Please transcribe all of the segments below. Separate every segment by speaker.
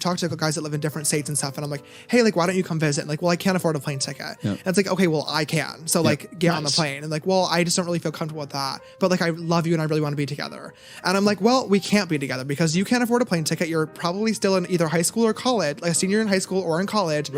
Speaker 1: talk to guys that live in different states and stuff, and I'm like, hey, like, why don't you come visit? And like, well, I can't afford a plane ticket. And it's like, okay, well, I can. So like, get on the plane. And like, well, I just don't really feel comfortable with that. But like, I love you and I really want to be together. And I'm like, well, we can't be together because you can't afford a plane ticket. You're probably still in either high school or college, like a senior in high school or in college.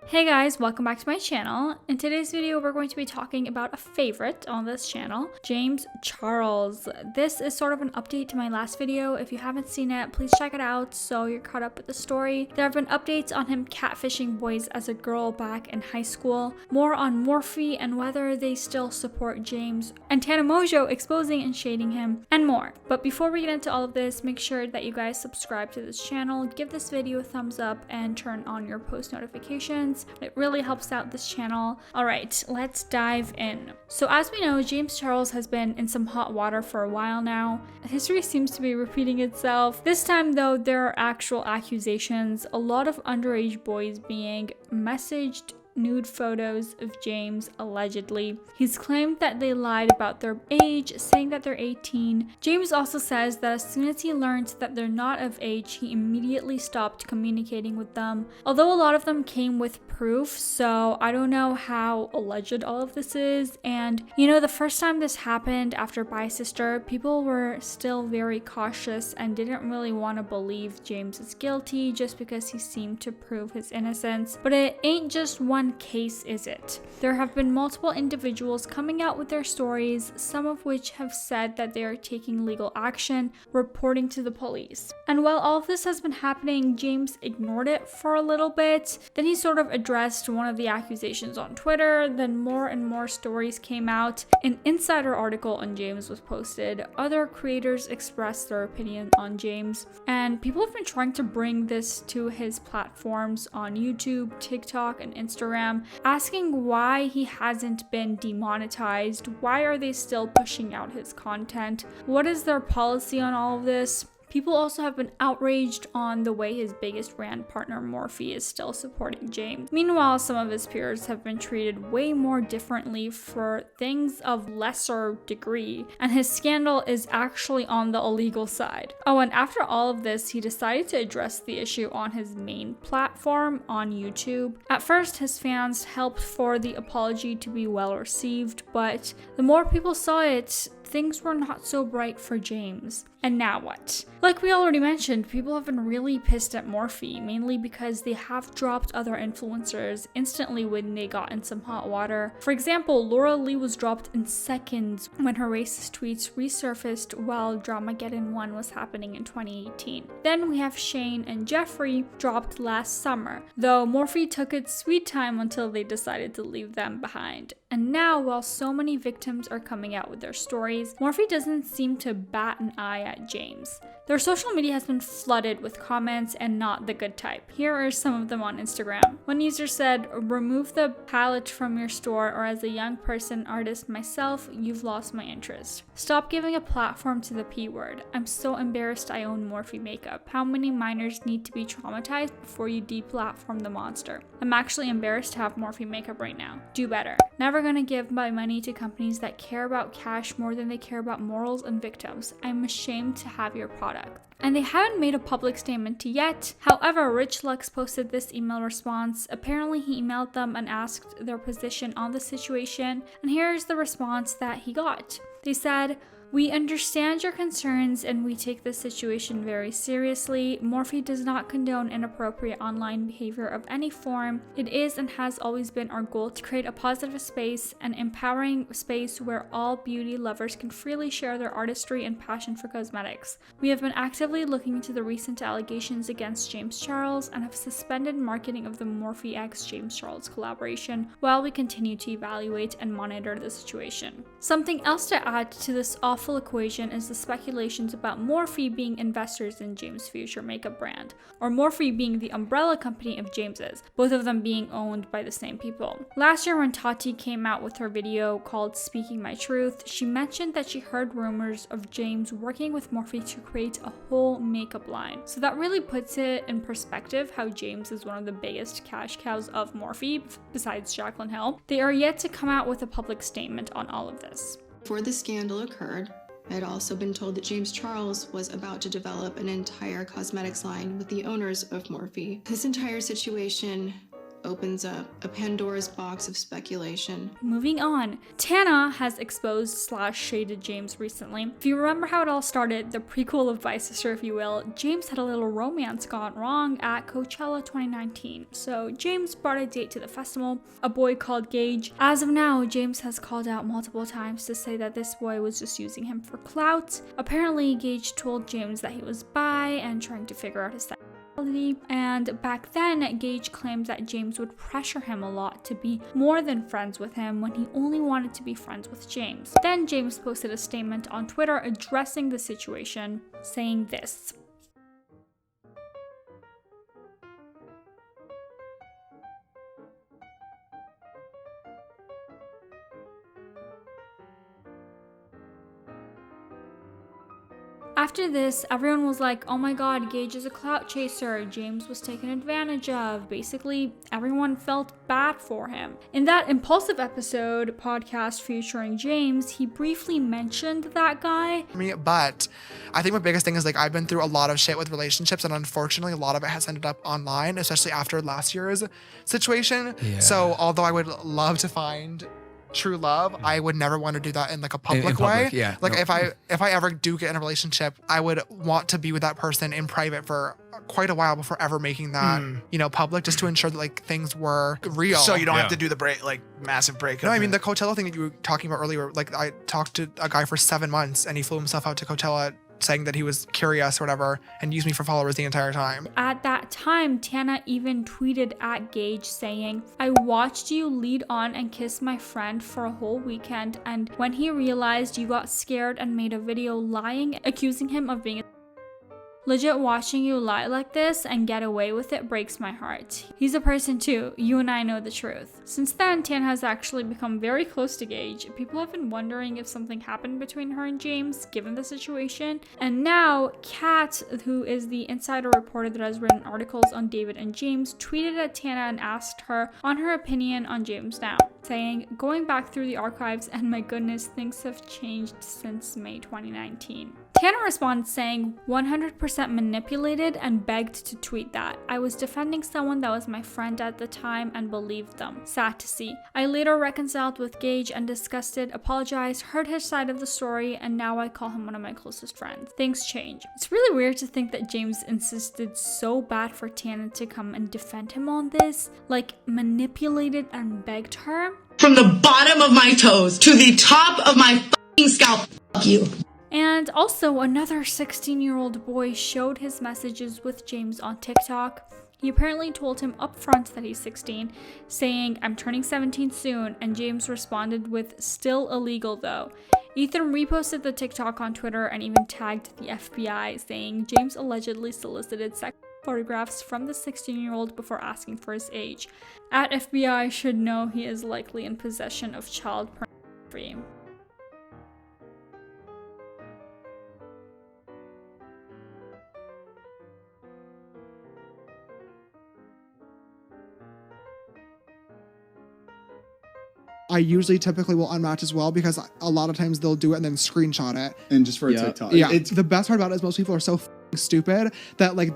Speaker 2: Hey guys, welcome back to my channel. In today's video, we're going to be talking about a favorite on this channel, James Charles. This is sort of an update to my last video. If you haven't seen it, please check it out so you're caught up with the story. There have been updates on him catfishing boys as a girl back in high school, more on Morphy and whether they still support James, and Tana Mongeau exposing and shading him, and more. But before we get into all of this, make sure that you guys subscribe to this channel, give this video a thumbs up, and turn on your post notifications. It really helps out this channel. All right, let's dive in. So as we know, James Charles has been in some hot water for a while now. History seems to be repeating itself. This time though, there are actual accusations, a lot of underage boys being messaged nude photos of James allegedly. He's claimed that they lied about their age, saying that they're 18. James also says that as soon as he learned that they're not of age, he immediately stopped communicating with them. Although a lot of them came with proof, so I don't know how alleged all of this is. And you know, the first time this happened after Bye Sister, people were still very cautious and didn't really want to believe James is guilty just because he seemed to prove his innocence. But it ain't just one case, is it? There have been multiple individuals coming out with their stories, some of which have said that they are taking legal action, reporting to the police. And while all of this has been happening, James ignored it for a little bit. Then he sort of addressed one of the accusations on Twitter. Then more and more stories came out. An insider article on James was posted. Other creators expressed their opinion on James. And people have been trying to bring this to his platforms on YouTube, TikTok, and Instagram, asking why he hasn't been demonetized. Why are they still pushing out his content? What is their policy on all of this? People also have been outraged on the way his biggest brand partner Morphy is still supporting James. Meanwhile, some of his peers have been treated way more differently for things of lesser degree, and his scandal is actually on the illegal side. Oh, and after all of this, he decided to address the issue on his main platform on YouTube. At first, his fans helped for the apology to be well received, but the more people saw it, things were not so bright for James. And now what? Like we already mentioned, people have been really pissed at Morphy, mainly because they have dropped other influencers instantly when they got in some hot water. For example, Laura Lee was dropped in seconds when her racist tweets resurfaced while Dramageddon 1 was happening in 2018. Then we have Shane and Jeffrey dropped last summer, though Morphy took its sweet time until they decided to leave them behind. And now, while so many victims are coming out with their stories, Morphy doesn't seem to bat an eye at James. Their social media has been flooded with comments and not the good type. Here are some of them on Instagram. One user said, "Remove the palette from your store, or as a young person artist myself, you've lost my interest. Stop giving a platform to the P word. I'm so embarrassed I own Morphy makeup. How many minors need to be traumatized before you deplatform the monster? I'm actually embarrassed to have Morphy makeup right now. Do better. Never gonna give my money to companies that care about cash more than they care about morals and victims. I'm ashamed to have your product." And they haven't made a public statement yet. However, Rich Lux posted this email response. Apparently he emailed them and asked their position on the situation, and here's the response that he got. They said, "We understand your concerns and we take this situation very seriously. Morphy does not condone inappropriate online behavior of any form. It is and has always been our goal to create a positive space, an empowering space where all beauty lovers can freely share their artistry and passion for cosmetics. We have been actively looking into the recent allegations against James Charles and have suspended marketing of the Morphy x James Charles collaboration while we continue to evaluate and monitor the situation." Something else to add to this awful equation is the speculations about Morphy being investors in James' future makeup brand, or Morphy being the umbrella company of James's, both of them being owned by the same people. Last year when Tati came out with her video called Speaking My Truth, she mentioned that she heard rumors of James working with Morphy to create a whole makeup line. So that really puts it in perspective how James is one of the biggest cash cows of Morphy, besides Jaclyn Hill. They are yet to come out with a public statement on all of this.
Speaker 3: Before the scandal occurred, I had also been told that James Charles was about to develop an entire cosmetics line with the owners of Morphy. This entire situation opens up a Pandora's box of speculation.
Speaker 2: Moving on, Tana has exposed / shaded James recently. If you remember how it all started, the prequel of Sister, if you will, James had a little romance gone wrong at Coachella 2019. So James brought a date to the festival, a boy called Gage. As of now, James has called out multiple times to say that this boy was just using him for clout. Apparently, Gage told James that he was bi and trying to figure out his sexuality. And back then, Gage claimed that James would pressure him a lot to be more than friends with him when he only wanted to be friends with James. Then James posted a statement on Twitter addressing the situation, saying this. After this, everyone was like, oh my god, Gage is a clout chaser, James was taken advantage of. Basically, everyone felt bad for him. In that Impulsive episode podcast featuring James, he briefly mentioned that guy.
Speaker 1: But I think my biggest thing is like I've been through a lot of shit with relationships, and unfortunately a lot of it has ended up online, especially after last year's situation. Yeah. So although I would love to find true love, I would never want to do that in like a public way.
Speaker 4: Yeah,
Speaker 1: like if I ever do get in a relationship, I would want to be with that person in private for quite a while before ever making that public, just to ensure that like things were real.
Speaker 4: So you don't have to do the massive breakup.
Speaker 1: No, I mean the Coachella thing that you were talking about earlier, like I talked to a guy for 7 months and he flew himself out to Coachella saying that he was curious or whatever and used me for followers the entire time.
Speaker 2: At that time, Tana even tweeted at Gage saying, I watched you lead on and kiss my friend for a whole weekend, and when he realized you got scared and made a video lying, accusing him of being a legit, watching you lie like this and get away with it breaks my heart. He's a person too. You and I know the truth. Since then, Tana has actually become very close to Gage. People have been wondering if something happened between her and James, given the situation. And now, Kat, who is the insider reporter that has written articles on David and James, tweeted at Tana and asked her on her opinion on James now, saying, going back through the archives and my goodness, things have changed since May 2019. Tana responds saying, 100% manipulated and begged to tweet that. I was defending someone that was my friend at the time and believed them. Sad to see. I later reconciled with Gage and disgusted, apologized, heard his side of the story, and now I call him one of my closest friends. Things change. It's really weird to think that James insisted so bad for Tana to come and defend him on this, like manipulated and begged her.
Speaker 5: From the bottom of my toes to the top of my fucking scalp, fuck you.
Speaker 2: And also, another 16-year-old boy showed his messages with James on TikTok. He apparently told him up front that he's 16, saying, I'm turning 17 soon, and James responded with, still illegal though. Ethan reposted the TikTok on Twitter and even tagged the FBI, saying James allegedly solicited sex photographs from the 16-year-old before asking for his age. At FBI should know he is likely in possession of child pornography.
Speaker 1: I typically will unmatch as well, because a lot of times they'll do it and then screenshot it.
Speaker 6: And just for a TikTok.
Speaker 1: Yeah. The best part about it is most people are so stupid that like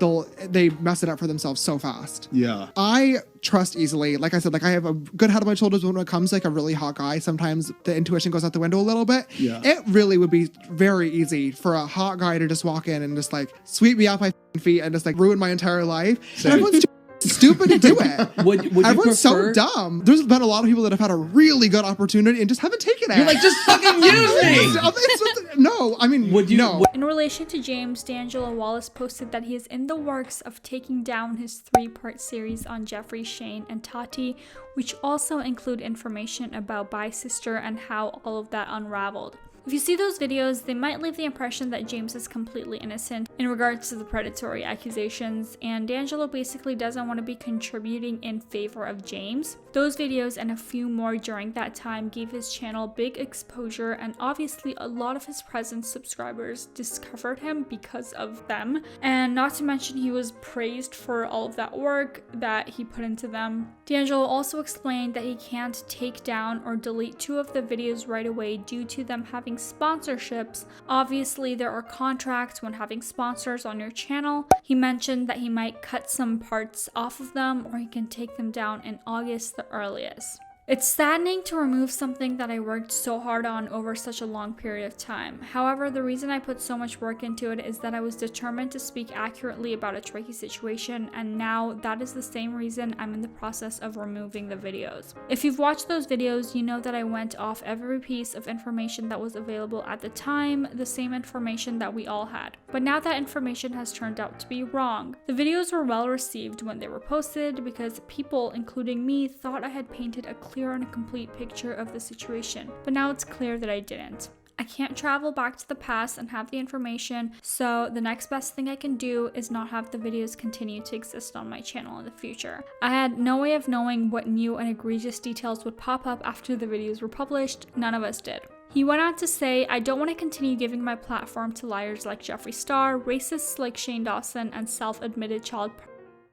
Speaker 1: they mess it up for themselves so fast.
Speaker 6: Yeah.
Speaker 1: I trust easily. Like I said, like I have a good head on my shoulders when it comes to like a really hot guy. Sometimes the intuition goes out the window a little bit.
Speaker 6: Yeah.
Speaker 1: It really would be very easy for a hot guy to just walk in and just like sweep me off my feet and just like ruin my entire life. And everyone's stupid to do it.
Speaker 4: Would
Speaker 1: Everyone's so dumb. There's been a lot of people that have had a really good opportunity and just haven't taken it.
Speaker 4: You're like, just fucking use me.
Speaker 1: No, I mean, no.
Speaker 2: In relation to James, D'Angelo Wallace posted that he is in the works of taking down his 3-part series on Jeffrey, Shane, and Tati, which also include information about Sister and how all of that unraveled. If you see those videos, they might leave the impression that James is completely innocent, in regards to the predatory accusations, and D'Angelo basically doesn't want to be contributing in favor of James. Those videos and a few more during that time gave his channel big exposure, and obviously a lot of his present subscribers discovered him because of them. And not to mention, he was praised for all of that work that he put into them. D'Angelo also explained that he can't take down or delete 2 of the videos right away due to them having sponsorships. Obviously, there are contracts when having sponsors on your channel. He mentioned that he might cut some parts off of them, or he can take them down in August the earliest. It's saddening to remove something that I worked so hard on over such a long period of time. However, the reason I put so much work into it is that I was determined to speak accurately about a tricky situation, and now that is the same reason I'm in the process of removing the videos. If you've watched those videos, you know that I went off every piece of information that was available at the time, the same information that we all had. But now that information has turned out to be wrong. The videos were well received when they were posted because people, including me, thought I had painted a clear and a complete picture of the situation, but now it's clear that I didn't. I can't travel back to the past and have the information, so the next best thing I can do is not have the videos continue to exist on my channel in the future. I had no way of knowing what new and egregious details would pop up after the videos were published. None of us did. He went on to say, I don't want to continue giving my platform to liars like Jeffree Star, racists like Shane Dawson, and self-admitted child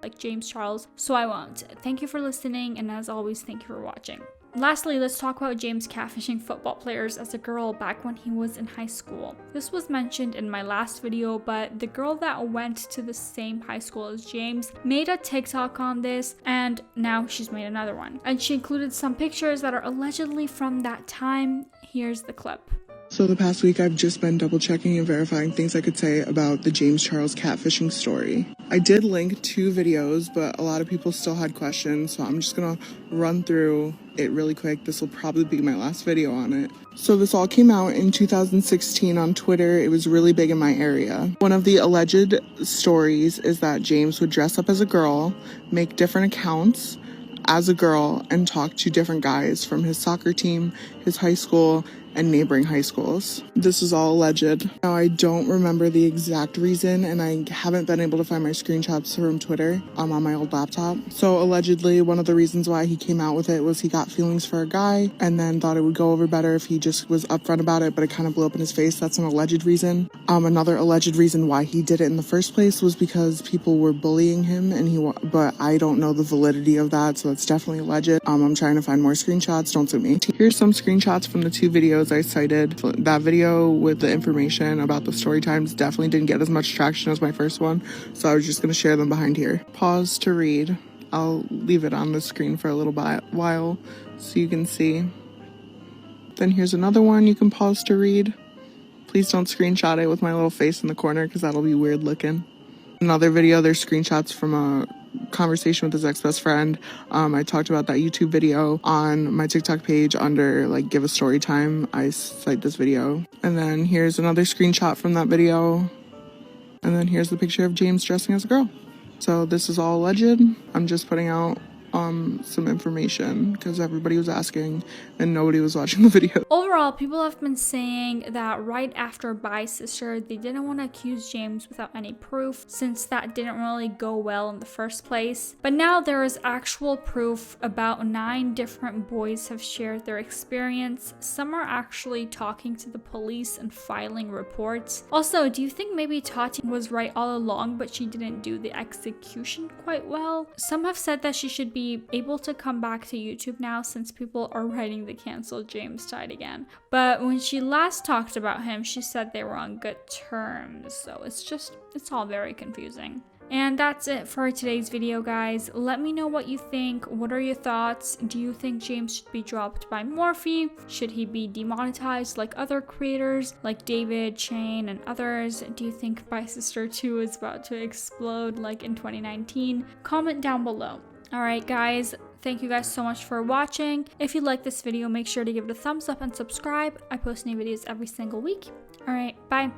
Speaker 2: like James Charles, so I won't. Thank you for listening, and as always, thank you for watching. Lastly, let's talk about James catfishing football players as a girl back when he was in high school. This was mentioned in my last video, but the girl that went to the same high school as James made a TikTok on this, and now she's made another one. And she included some pictures that are allegedly from that time. Here's the clip.
Speaker 6: So the past week, I've just been double checking and verifying things I could say about the James Charles catfishing story. I did link 2 videos, but a lot of people still had questions, so I'm just gonna run through it really quick. This will probably be my last video on it. So this all came out in 2016 on Twitter. It was really big in my area. One of the alleged stories is that James would dress up as a girl, make different accounts as a girl, and talk to different guys from his soccer team, his high school, and neighboring high schools. This is all alleged. Now, I don't remember the exact reason, and I haven't been able to find my screenshots from Twitter on my old laptop. So allegedly, one of the reasons why he came out with it was he got feelings for a guy and then thought it would go over better if he just was upfront about it, but it kind of blew up in his face. That's an alleged reason. Another alleged reason why he did it in the first place was because people were bullying him, but I don't know the validity of that, so that's definitely alleged. I'm trying to find more screenshots. Don't sue me. Here's some screenshots from the 2 videos I cited. That video with the information about the story times definitely didn't get as much traction as my first one, so I was just going to share them behind here. Pause to read. I'll leave it on the screen for a little while so you can see. Then here's another one you can pause to read. Please don't screenshot it with my little face in the corner because that'll be weird looking. Another video, there's screenshots from a conversation with his ex-best friend. I talked about that YouTube video on my TikTok page under like give a story time. I cite this video. And then here's another screenshot from that video. And then here's the picture of James dressing as a girl. So this is all alleged. I'm just putting out some information because everybody was asking and nobody was watching the video.
Speaker 2: Overall, people have been saying that right after Bye Sister, they didn't want to accuse James without any proof since that didn't really go well in the first place. But now there is actual proof. About 9 different boys have shared their experience. Some are actually talking to the police and filing reports. Also, do you think maybe Tati was right all along, but she didn't do the execution quite well? Some have said that she should be able to come back to YouTube now since people are writing the cancel James side again. But when she last talked about him, she said they were on good terms. So it's all very confusing. And that's it for today's video, guys. Let me know what you think. What are your thoughts? Do you think James should be dropped by Morphy? Should he be demonetized like other creators like David, Shane, and others? Do you think Bye Sister 2 is about to explode like in 2019? Comment down below. Alright guys, thank you guys so much for watching. If you like this video, make sure to give it a thumbs up and subscribe. I post new videos every single week. Alright, bye.